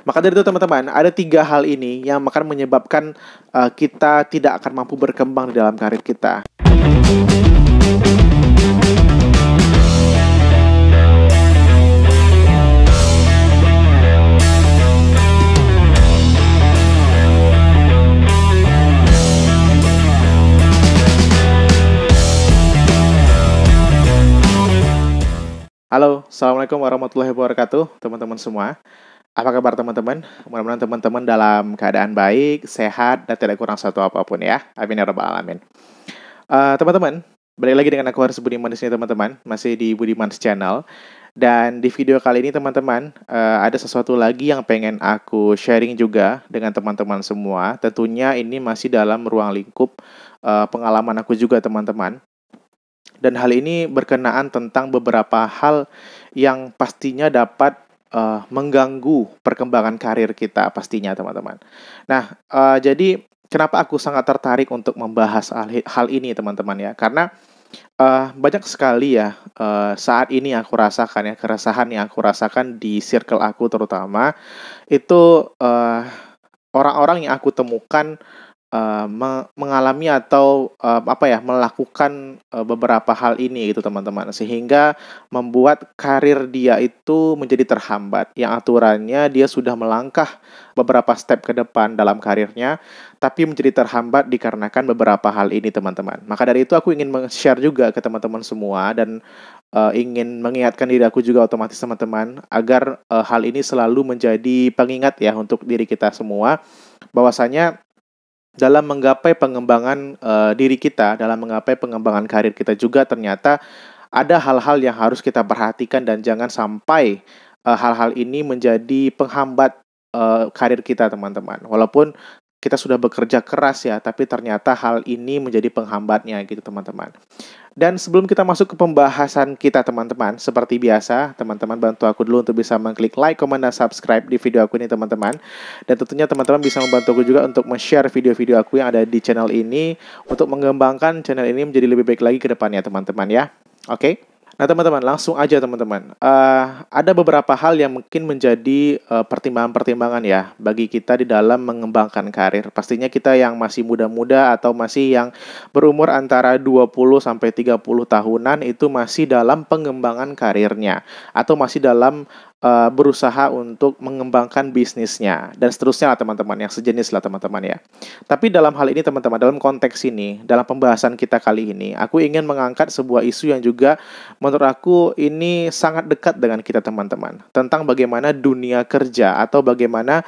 Maka dari itu teman-teman, ada 3 hal ini yang akan menyebabkan kita tidak akan mampu berkembang di dalam karir kita. Halo, Assalamualaikum warahmatullahi wabarakatuh, teman-teman semua. Apa kabar teman-teman? Mudah-mudahan teman-teman dalam keadaan baik, sehat, dan tidak kurang satu apapun ya. Amin ya rabbal alamin. Teman-teman, balik lagi dengan aku Haris Budiman di sini teman-teman, masih di Budiman's Channel. Dan di video kali ini teman-teman, ada sesuatu lagi yang pengen aku sharing juga dengan teman-teman semua. Tentunya ini masih dalam ruang lingkup pengalaman aku juga teman-teman. Dan hal ini berkenaan tentang beberapa hal yang pastinya dapat mengganggu perkembangan karir kita pastinya teman-teman. Nah, jadi kenapa aku sangat tertarik untuk membahas hal ini teman-teman ya? Karena banyak sekali ya saat ini aku rasakan ya, keresahan yang aku rasakan di circle aku terutama itu orang-orang yang aku temukan mengalami atau melakukan beberapa hal ini gitu teman-teman, sehingga membuat karir dia itu menjadi terhambat, yang aturannya dia sudah melangkah beberapa step ke depan dalam karirnya tapi menjadi terhambat dikarenakan beberapa hal ini teman-teman. Maka dari itu aku ingin share juga ke teman-teman semua dan ingin mengingatkan diri aku juga otomatis teman-teman agar hal ini selalu menjadi pengingat ya untuk diri kita semua, bahwasanya dalam menggapai pengembangan diri kita, dalam menggapai pengembangan karir kita juga ternyata ada hal-hal yang harus kita perhatikan dan jangan sampai hal-hal ini menjadi penghambat karir kita teman-teman. Walaupun kita sudah bekerja keras ya, tapi ternyata hal ini menjadi penghambatnya gitu teman-teman. Dan sebelum kita masuk ke pembahasan kita teman-teman, seperti biasa, teman-teman bantu aku dulu untuk bisa mengklik like, comment, dan subscribe di video aku ini teman-teman. Dan tentunya teman-teman bisa membantu aku juga untuk share video-video aku yang ada di channel ini, untuk mengembangkan channel ini menjadi lebih baik lagi ke depannya teman-teman ya. Oke? Nah teman-teman, langsung aja teman-teman. Ada beberapa hal yang mungkin menjadi pertimbangan-pertimbangan ya bagi kita di dalam mengembangkan karir. Pastinya kita yang masih muda-muda atau masih yang berumur antara 20 sampai 30 tahunan itu masih dalam pengembangan karirnya atau masih dalam berusaha untuk mengembangkan bisnisnya dan seterusnya lah teman-teman, yang sejenis lah teman-teman ya. Tapi dalam hal ini teman-teman, dalam konteks ini, dalam pembahasan kita kali ini, aku ingin mengangkat sebuah isu yang juga menurut aku ini sangat dekat dengan kita teman-teman, tentang bagaimana dunia kerja atau bagaimana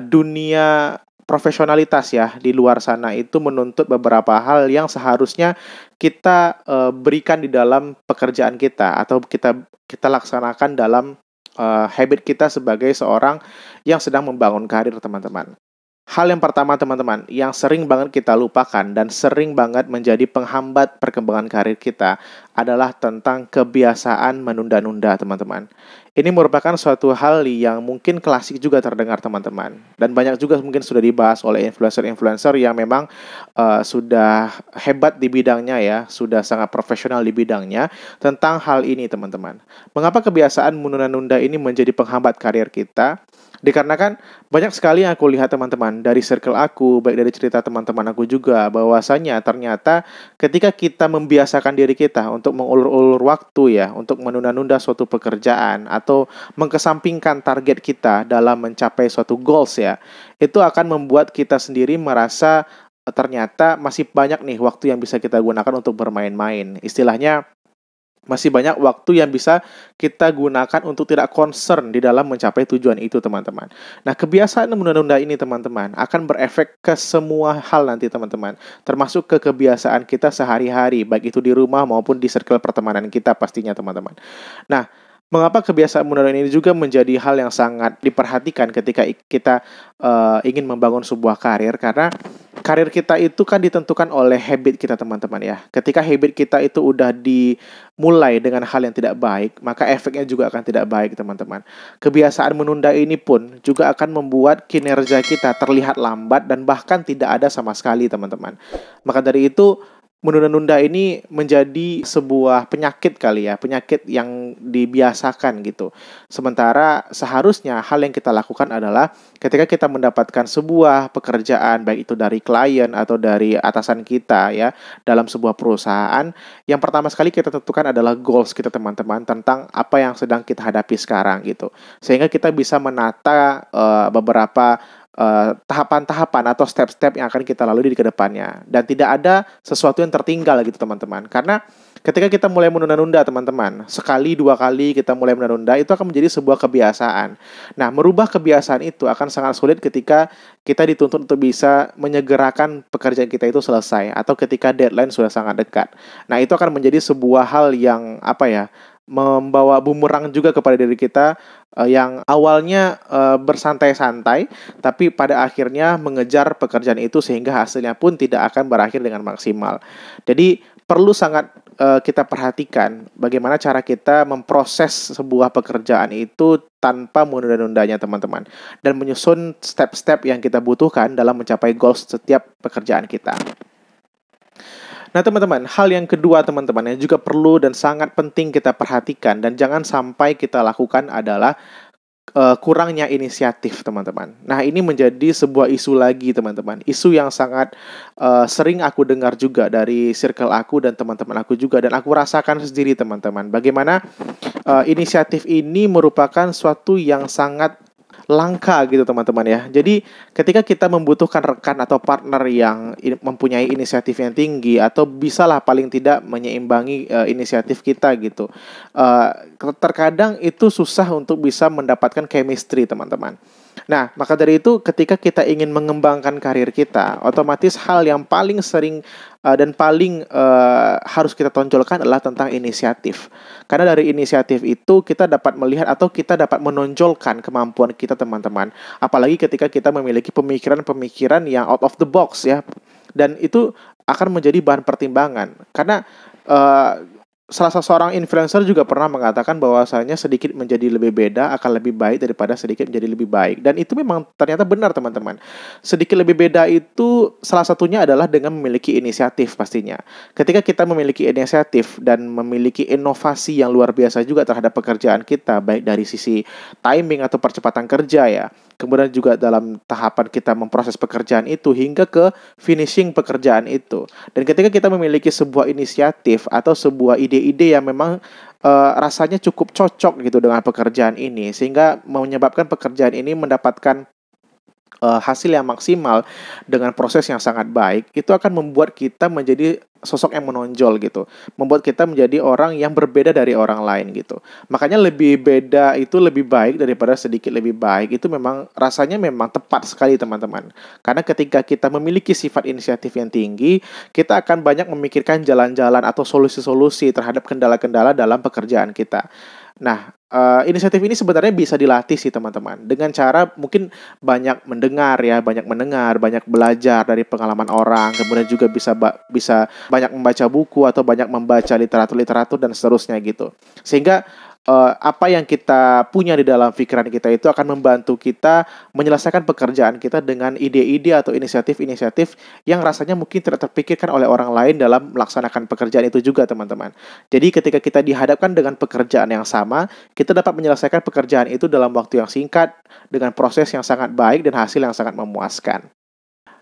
dunia profesionalitas ya di luar sana itu menuntut beberapa hal yang seharusnya kita berikan di dalam pekerjaan kita atau kita laksanakan dalam habit kita sebagai seorang yang sedang membangun karir teman-teman. Hal yang pertama teman-teman, yang sering banget kita lupakan dan sering banget menjadi penghambat perkembangan karir kita adalah tentang kebiasaan menunda-nunda teman-teman. Ini merupakan suatu hal yang mungkin klasik juga terdengar teman-teman. Dan banyak juga mungkin sudah dibahas oleh influencer-influencer yang memang sudah hebat di bidangnya ya, sudah sangat profesional di bidangnya tentang hal ini teman-teman. Mengapa kebiasaan menunda-nunda ini menjadi penghambat karir kita? Dikarenakan banyak sekali yang aku lihat teman-teman dari circle aku, baik dari cerita teman-teman aku juga, bahwasanya ternyata ketika kita membiasakan diri kita untuk mengulur-ulur waktu ya, untuk menunda-nunda suatu pekerjaan atau mengkesampingkan target kita dalam mencapai suatu goals ya, itu akan membuat kita sendiri merasa ternyata masih banyak nih waktu yang bisa kita gunakan untuk bermain-main. Istilahnya masih banyak waktu yang bisa kita gunakan untuk tidak concern di dalam mencapai tujuan itu teman-teman. Nah, kebiasaan menunda-nunda ini teman-teman akan berefek ke semua hal nanti teman-teman, termasuk ke kebiasaan kita sehari-hari, baik itu di rumah maupun di circle pertemanan kita pastinya teman-teman. Nah, mengapa kebiasaan menunda ini juga menjadi hal yang sangat diperhatikan ketika kita ingin membangun sebuah karir? Karena karir kita itu kan ditentukan oleh habit kita teman-teman ya. Ketika habit kita itu udah dimulai dengan hal yang tidak baik, maka efeknya juga akan tidak baik teman-teman. Kebiasaan menunda ini pun juga akan membuat kinerja kita terlihat lambat dan bahkan tidak ada sama sekali teman-teman. Maka dari itu menunda-nunda ini menjadi sebuah penyakit kali ya, penyakit yang dibiasakan gitu. Sementara seharusnya hal yang kita lakukan adalah ketika kita mendapatkan sebuah pekerjaan, baik itu dari klien atau dari atasan kita ya, dalam sebuah perusahaan, yang pertama sekali kita tentukan adalah goals kita teman-teman tentang apa yang sedang kita hadapi sekarang gitu. Sehingga kita bisa menata beberapa tahapan-tahapan atau step-step yang akan kita lalui di kedepannya. Dan tidak ada sesuatu yang tertinggal gitu teman-teman. Karena ketika kita mulai menunda-nunda teman-teman, sekali, dua kali kita mulai menunda, itu akan menjadi sebuah kebiasaan. Nah, merubah kebiasaan itu akan sangat sulit ketika kita dituntut untuk bisa menyegerakan pekerjaan kita itu selesai. Atau ketika deadline sudah sangat dekat. Nah, itu akan menjadi sebuah hal yang membawa bumerang juga kepada diri kita yang awalnya bersantai-santai, tapi pada akhirnya mengejar pekerjaan itu sehingga hasilnya pun tidak akan berakhir dengan maksimal. Jadi perlu sangat kita perhatikan bagaimana cara kita memproses sebuah pekerjaan itu tanpa menunda-nundanya teman-teman, dan menyusun step-step yang kita butuhkan dalam mencapai goals setiap pekerjaan kita. Nah teman-teman, hal yang kedua teman-teman yang juga perlu dan sangat penting kita perhatikan dan jangan sampai kita lakukan adalah kurangnya inisiatif teman-teman. Nah ini menjadi sebuah isu lagi teman-teman. Isu yang sangat sering aku dengar juga dari circle aku dan teman-teman aku juga. Dan aku rasakan sendiri teman-teman. Bagaimana inisiatif ini merupakan suatu yang sangat langka gitu teman-teman ya. Jadi ketika kita membutuhkan rekan atau partner yang mempunyai inisiatif yang tinggi atau bisalah paling tidak menyeimbangi inisiatif kita gitu. Terkadang itu susah untuk bisa mendapatkan chemistry teman-teman. Nah, maka dari itu ketika kita ingin mengembangkan karir kita, otomatis hal yang paling sering dan paling harus kita tonjolkan adalah tentang inisiatif. Karena dari inisiatif itu kita dapat melihat atau kita dapat menonjolkan kemampuan kita teman-teman. Apalagi ketika kita memiliki pemikiran-pemikiran yang out of the box ya. Dan itu akan menjadi bahan pertimbangan. Karena salah seorang influencer juga pernah mengatakan bahwasanya sedikit menjadi lebih beda akan lebih baik daripada sedikit menjadi lebih baik. Dan itu memang ternyata benar teman-teman. Sedikit lebih beda itu salah satunya adalah dengan memiliki inisiatif pastinya. Ketika kita memiliki inisiatif dan memiliki inovasi yang luar biasa juga terhadap pekerjaan kita, baik dari sisi timing atau percepatan kerja ya. Kemudian juga dalam tahapan kita memproses pekerjaan itu hingga ke finishing pekerjaan itu. Dan ketika kita memiliki sebuah inisiatif atau sebuah ide-ide yang memang rasanya cukup cocok gitu dengan pekerjaan ini, sehingga menyebabkan pekerjaan ini mendapatkan hasil yang maksimal dengan proses yang sangat baik, itu akan membuat kita menjadi sosok yang menonjol gitu, membuat kita menjadi orang yang berbeda dari orang lain gitu. Makanya lebih beda itu lebih baik daripada sedikit lebih baik, itu memang rasanya memang tepat sekali teman-teman. Karena ketika kita memiliki sifat inisiatif yang tinggi, kita akan banyak memikirkan jalan-jalan atau solusi-solusi terhadap kendala-kendala dalam pekerjaan kita. Nah, inisiatif ini sebenarnya bisa dilatih sih teman-teman. Dengan cara mungkin banyak mendengar, banyak belajar dari pengalaman orang, kemudian juga bisa banyak membaca buku atau banyak membaca literatur-literatur dan seterusnya gitu. Sehingga apa yang kita punya di dalam pikiran kita itu akan membantu kita menyelesaikan pekerjaan kita dengan ide-ide atau inisiatif-inisiatif yang rasanya mungkin tidak terpikirkan oleh orang lain dalam melaksanakan pekerjaan itu juga teman-teman. Jadi ketika kita dihadapkan dengan pekerjaan yang sama, kita dapat menyelesaikan pekerjaan itu dalam waktu yang singkat dengan proses yang sangat baik dan hasil yang sangat memuaskan.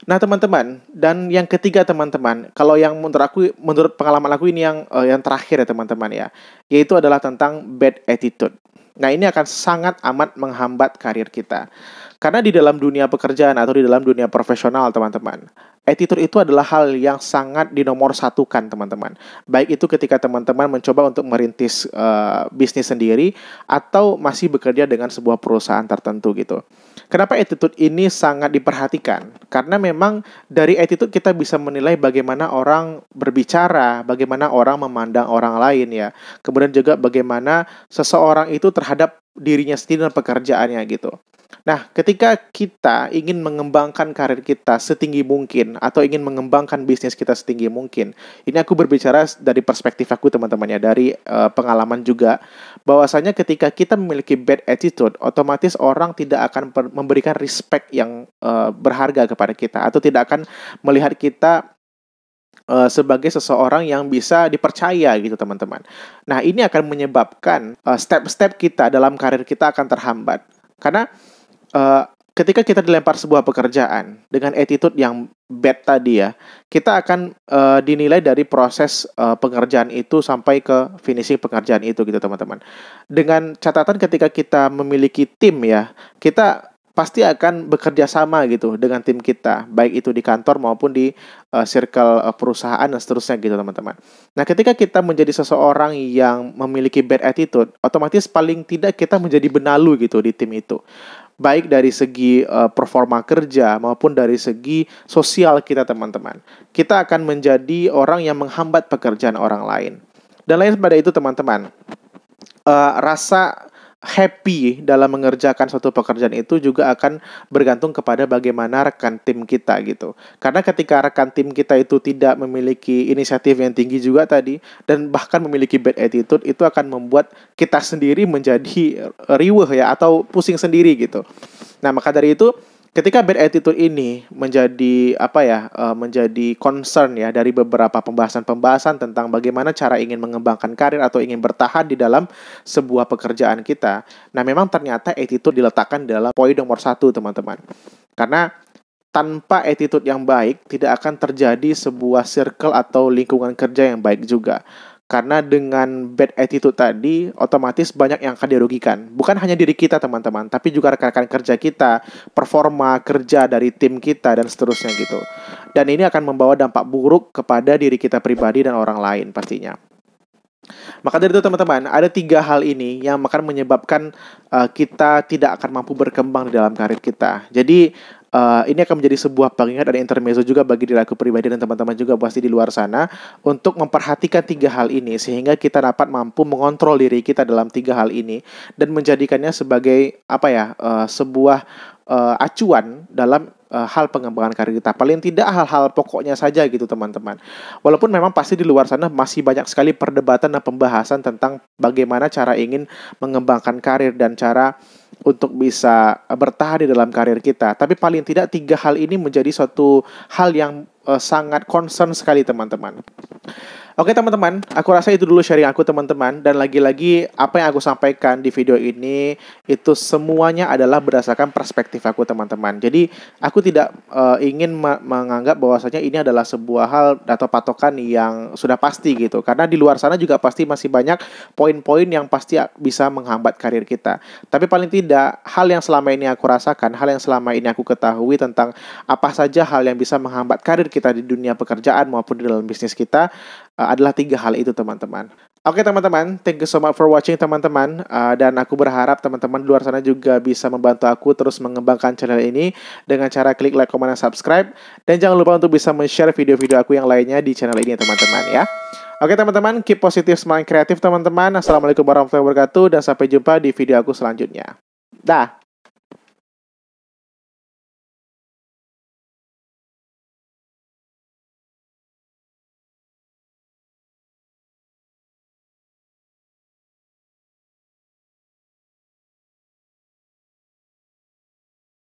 Nah teman-teman, dan yang ketiga teman-teman, kalau yang menurut pengalaman aku ini yang terakhir ya teman-teman ya, yaitu adalah tentang bad attitude. Nah ini akan sangat amat menghambat karir kita. Karena di dalam dunia pekerjaan atau di dalam dunia profesional teman-teman, attitude itu adalah hal yang sangat dinomorsatukan teman-teman. Baik itu ketika teman-teman mencoba untuk merintis bisnis sendiri atau masih bekerja dengan sebuah perusahaan tertentu gitu. Kenapa attitude ini sangat diperhatikan? Karena memang dari attitude kita bisa menilai bagaimana orang berbicara, bagaimana orang memandang orang lain ya. Kemudian juga bagaimana seseorang itu terhadap dirinya sendiri dan pekerjaannya gitu. Nah, ketika kita ingin mengembangkan karir kita setinggi mungkin atau ingin mengembangkan bisnis kita setinggi mungkin, ini aku berbicara dari perspektif aku teman-teman ya, dari pengalaman juga, bahwasanya ketika kita memiliki bad attitude, otomatis orang tidak akan memberikan respect yang berharga kepada kita atau tidak akan melihat kita sebagai seseorang yang bisa dipercaya gitu teman-teman. Nah ini akan menyebabkan step-step kita dalam karir kita akan terhambat. Karena ketika kita dilempar sebuah pekerjaan dengan attitude yang bad tadi ya, kita akan dinilai dari proses pengerjaan itu sampai ke finishing pekerjaan itu gitu teman-teman. Dengan catatan ketika kita memiliki tim ya, kita pasti akan bekerja sama gitu dengan tim kita, baik itu di kantor maupun di circle perusahaan dan seterusnya gitu teman-teman. Nah ketika kita menjadi seseorang yang memiliki bad attitude, otomatis paling tidak kita menjadi benalu gitu di tim itu, baik dari segi performa kerja maupun dari segi sosial kita teman-teman. Kita akan menjadi orang yang menghambat pekerjaan orang lain. Dan lain pada itu teman-teman, rasa happy dalam mengerjakan suatu pekerjaan itu juga akan bergantung kepada bagaimana rekan tim kita gitu. Karena ketika rekan tim kita itu tidak memiliki inisiatif yang tinggi juga tadi, dan bahkan memiliki bad attitude, itu akan membuat kita sendiri menjadi riweuh ya, atau pusing sendiri gitu. Nah maka dari itu, ketika bad attitude ini menjadi menjadi concern ya dari beberapa pembahasan-pembahasan tentang bagaimana cara ingin mengembangkan karir atau ingin bertahan di dalam sebuah pekerjaan kita. Nah, memang ternyata attitude diletakkan dalam poin nomor 1, teman-teman. Karena tanpa attitude yang baik, tidak akan terjadi sebuah circle atau lingkungan kerja yang baik juga. Karena dengan bad attitude tadi, otomatis banyak yang akan dirugikan. Bukan hanya diri kita, teman-teman, tapi juga rekan-rekan kerja kita, performa kerja dari tim kita, dan seterusnya gitu. Dan ini akan membawa dampak buruk kepada diri kita pribadi dan orang lain pastinya. Maka dari itu teman-teman, ada 3 hal ini yang akan menyebabkan kita tidak akan mampu berkembang di dalam karir kita. Jadi ini akan menjadi sebuah pengingat dan intermezzo juga bagi diri aku pribadi dan teman-teman juga pasti di luar sana untuk memperhatikan 3 hal ini sehingga kita dapat mampu mengontrol diri kita dalam 3 hal ini dan menjadikannya sebagai sebuah acuan dalam hal pengembangan karir kita. Paling tidak hal-hal pokoknya saja gitu teman-teman. Walaupun memang pasti di luar sana masih banyak sekali perdebatan dan pembahasan tentang bagaimana cara ingin mengembangkan karir dan cara untuk bisa bertahan di dalam karir kita. Tapi paling tidak 3 hal ini menjadi suatu hal yang sangat concern sekali teman-teman. Oke teman-teman, aku rasa itu dulu sharing aku teman-teman. Dan lagi-lagi apa yang aku sampaikan di video ini itu semuanya adalah berdasarkan perspektif aku teman-teman. Jadi aku tidak ingin menganggap bahwasanya ini adalah sebuah hal atau patokan yang sudah pasti gitu. Karena di luar sana juga pasti masih banyak poin-poin yang pasti bisa menghambat karir kita. Tapi paling tidak hal yang selama ini aku rasakan, hal yang selama ini aku ketahui tentang apa saja hal yang bisa menghambat karir kita di dunia pekerjaan maupun di dalam bisnis kita adalah 3 hal itu teman-teman. Oke teman-teman, thank you so much for watching teman-teman. Dan aku berharap teman-teman di luar sana juga bisa membantu aku terus mengembangkan channel ini dengan cara klik like, comment, dan subscribe. Dan jangan lupa untuk bisa men-share video-video aku yang lainnya di channel ini teman-teman ya. Oke teman-teman, keep positive, semangat kreatif teman-teman. Assalamualaikum warahmatullahi wabarakatuh dan sampai jumpa di video aku selanjutnya. Dah.